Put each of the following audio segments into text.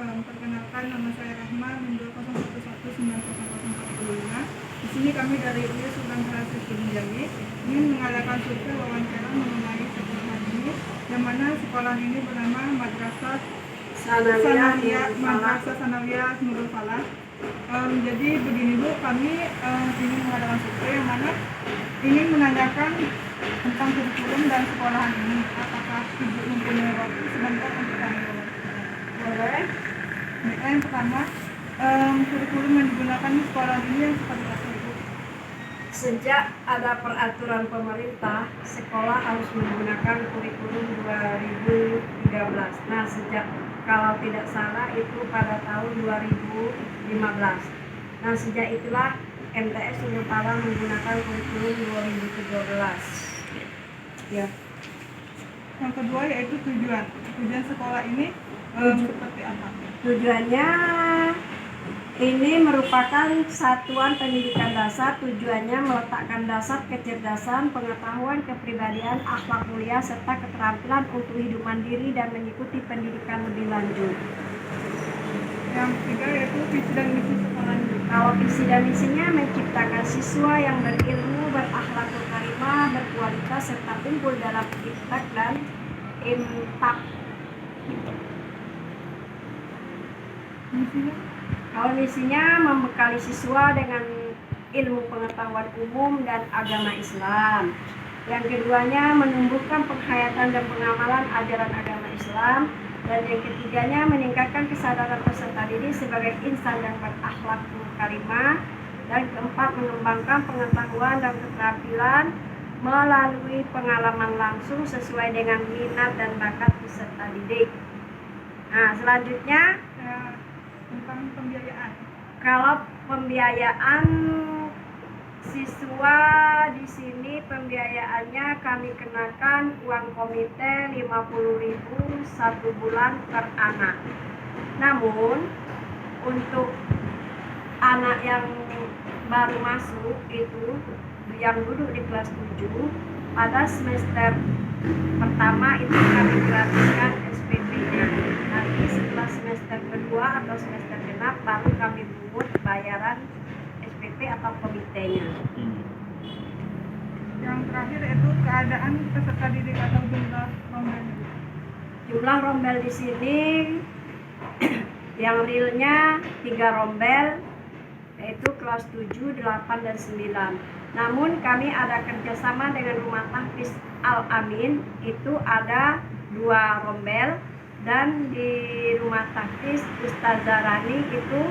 Perkenalkan, nama saya Rahma, NIM 201190045. Di sini kami dari UI Sultan Hasanuddin Jambi ingin mengadakan survei wawancara mengenai sekolah ini, yang mana sekolah ini bernama Madrasah Sanawiyah Nurul Falah. Jadi begini Bu, kami ingin mengadakan survei yang mana ingin menanyakan tentang kurikulum dan sekolahan ini. Apakah Ibu mempunyai waktu sebentar untuk kami wawancara? Boleh. Yang pertama, kurikulum yang digunakan di sekolah ini yang seperti apa Ibu? Sejak ada peraturan pemerintah, sekolah harus menggunakan kurikulum 2013. Nah, kalau tidak salah itu pada tahun 2015. Nah, sejak itulah MTS Nurul Falah menggunakan kurikulum 2013. Ya. Yang kedua yaitu tujuan sekolah ini seperti apa? Tujuannya ini merupakan satuan pendidikan dasar. Tujuannya meletakkan dasar kecerdasan, pengetahuan, kepribadian, akhlak mulia, serta keterampilan untuk hidup mandiri dan mengikuti pendidikan lebih lanjut. Yang ketiga yaitu visi dan misi sekolah ini. Kalau visi dan misinya menciptakan siswa yang berilmu, berakhlakul karimah, berkualitas, serta unggul dalam impact dan impak. Misinya? Kalau misinya membekali siswa dengan ilmu pengetahuan umum dan agama Islam. Yang keduanya menumbuhkan penghayatan dan pengamalan ajaran agama Islam. Dan yang ketiganya meningkatkan kesadaran peserta didik sebagai insan yang berakhlak karimah. Dan keempat, mengembangkan pengetahuan dan keterampilan melalui pengalaman langsung sesuai dengan minat dan bakat peserta didik. Nah, selanjutnya tentang pembiayaan. Kalau pembiayaan siswa di sini, pembiayaannya kami kenakan uang komite 50.000 satu bulan per anak. Namun untuk anak yang baru masuk itu, yang duduk di kelas 7, pada semester pertama itu kami gratiskan SPP-nya. Nanti setelah semester kedua atau semester genap baru kami pungut bayaran SPP atau komitenya. Yang terakhir itu keadaan peserta didik atau jumlah rombel. Jumlah rombel di sini yang realnya 3 rombel, yaitu kelas 7, 8, dan 9. Namun kami ada kerjasama dengan Rumah Tahfiz Al-Amin, itu ada 2 rombel, dan di Rumah Tahfiz Ustazah Rani itu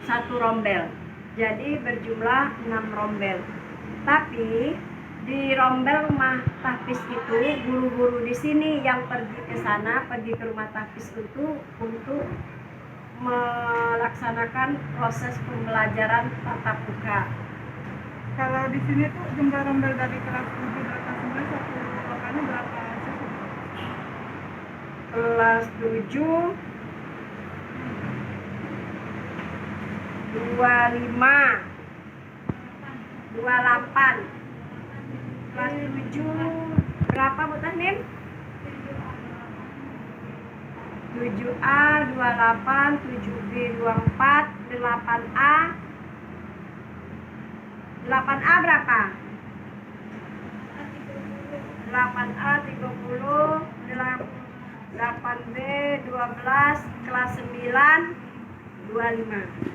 1 rombel. Jadi berjumlah 6 rombel. Tapi di rombel Rumah Tahfiz itu guru-guru di sini yang pergi ke sana, pergi ke Rumah Tahfiz itu untuk melaksanakan proses pembelajaran tatap muka. Kalau di sini tuh jumlah rombel dari kelas 7, 8, 9 satu lokalnya berapa siswa? Kelas 7 25 28. Kelas 7 berapa Bu Tasnim? 7A 28, 7B 24, 8A 8A berapa? 8A 30, 8B 12, kelas 9 25.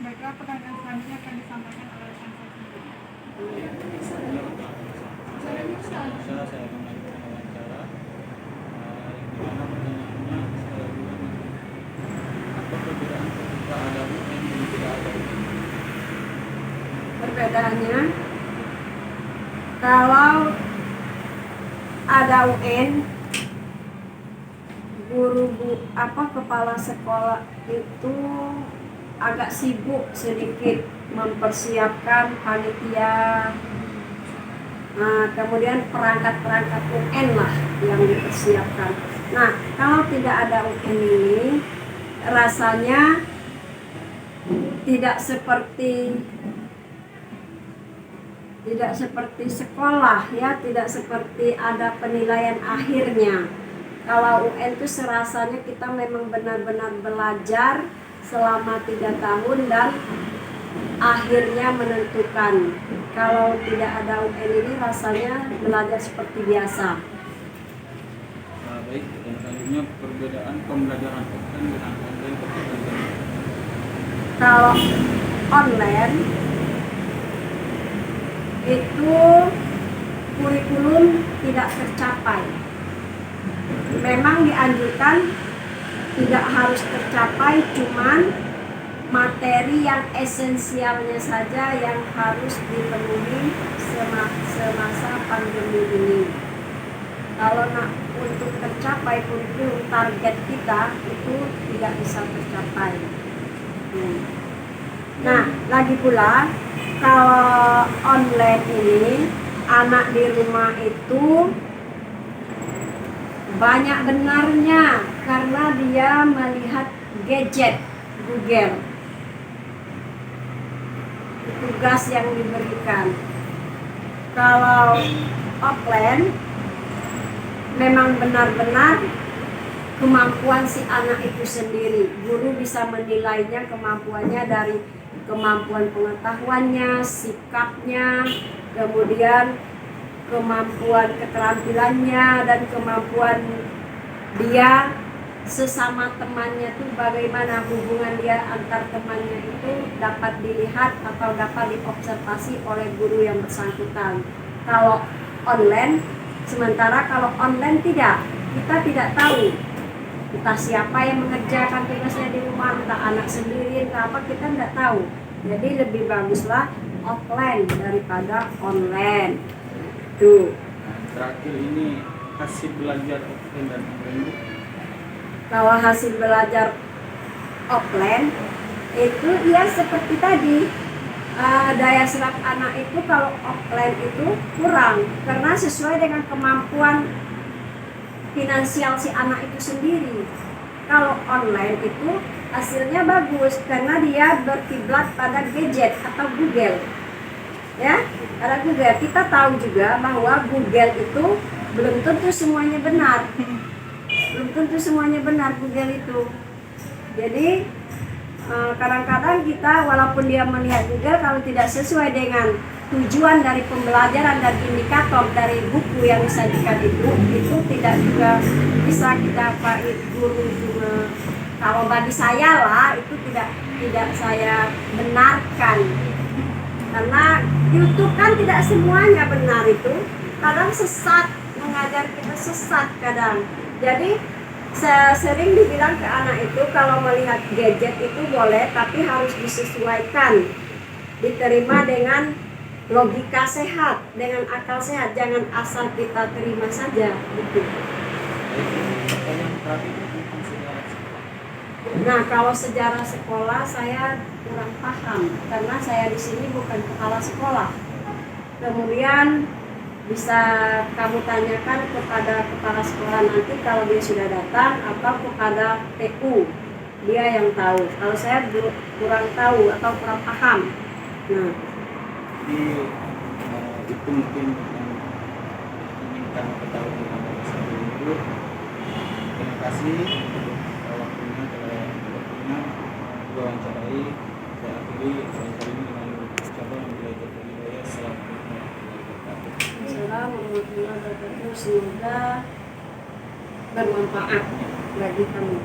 Baiklah, pertanyaan selanjutnya akan disampaikan oleh rekan saya. Saya melakukan wawancara di mana pertanyaannya apa perbedaan ketika ada UN dan tidak ada UN? Perbedaannya, kalau ada UN, kepala sekolah itu agak sibuk sedikit mempersiapkan panitia. Nah, kemudian perangkat-perangkat UN lah yang dipersiapkan. Nah, kalau tidak ada UN ini, rasanya tidak seperti sekolah ya, tidak seperti ada penilaian akhirnya. Kalau UN itu serasanya kita memang benar-benar belajar selama 3 tahun dan akhirnya menentukan. Kalau tidak ada UN ini rasanya belajar seperti biasa. Baik, dan selanjutnya perbedaan pembelajaran offline dengan online berkaitan. Kalau online itu kurikulum tidak tercapai. Memang dianjurkan tidak harus tercapai, cuman materi yang esensialnya saja yang harus dipenuhi semasa pandemi ini. Kalau untuk tercapai kurikulum target kita itu tidak bisa tercapai. Nah, lagi pula kalau online ini anak di rumah itu banyak benarnya karena dia melihat gadget Google, tugas yang diberikan. Kalau offline memang benar-benar kemampuan si anak itu sendiri. Guru bisa menilainya kemampuannya dari kemampuan pengetahuannya, sikapnya, kemudian kemampuan keterampilannya dan kemampuan dia sesama temannya itu bagaimana hubungan dia antar temannya itu dapat dilihat atau dapat diobservasi oleh guru yang bersangkutan. Kalau online, sementara kalau online tidak, kita tidak tahu entah siapa yang mengerjakan tugasnya di rumah, entah anak sendiri, entah apa, kita tidak tahu. Jadi lebih baguslah offline daripada online. Tuh. Terakhir ini hasil belajar offline dan online. Kalau hasil belajar offline itu ya seperti tadi, daya serap anak itu kalau offline itu kurang karena sesuai dengan kemampuan finansial si anak itu sendiri. Kalau online itu hasilnya bagus karena dia berkiblat pada gadget atau Google. Ya, ada Google. Kita tahu juga bahwa Google itu belum tentu semuanya benar. Belum tentu semuanya benar Google itu. Jadi kadang-kadang kita walaupun dia melihat Google, kalau tidak sesuai dengan tujuan dari pembelajaran dan indikator dari buku yang disajikan itu tidak juga bisa kita guru cuma. Kalau bagi saya lah itu tidak saya benarkan. Karena YouTube kan tidak semuanya benar itu. Kadang sesat, mengajar kita sesat kadang. Jadi sering dibilang ke anak itu kalau melihat gadget itu boleh, tapi harus disesuaikan. Diterima dengan logika sehat, dengan akal sehat. Jangan asal kita terima saja gitu. Nah, kalau sejarah sekolah saya kurang paham karena saya di sini bukan kepala sekolah. Kemudian bisa kamu tanyakan kepada kepala sekolah nanti kalau dia sudah datang atau kepada TU, dia yang tahu. Kalau saya kurang tahu atau kurang paham. Nah, itu mungkin yang ingin kami ketahui tentang itu. Terima kasih waktunya wawancarai. Saya akhiri wawancara ini dengan ucapan Assalamualaikum warahmatullahi wabarakatuh. Semoga bermanfaat bagi kamu.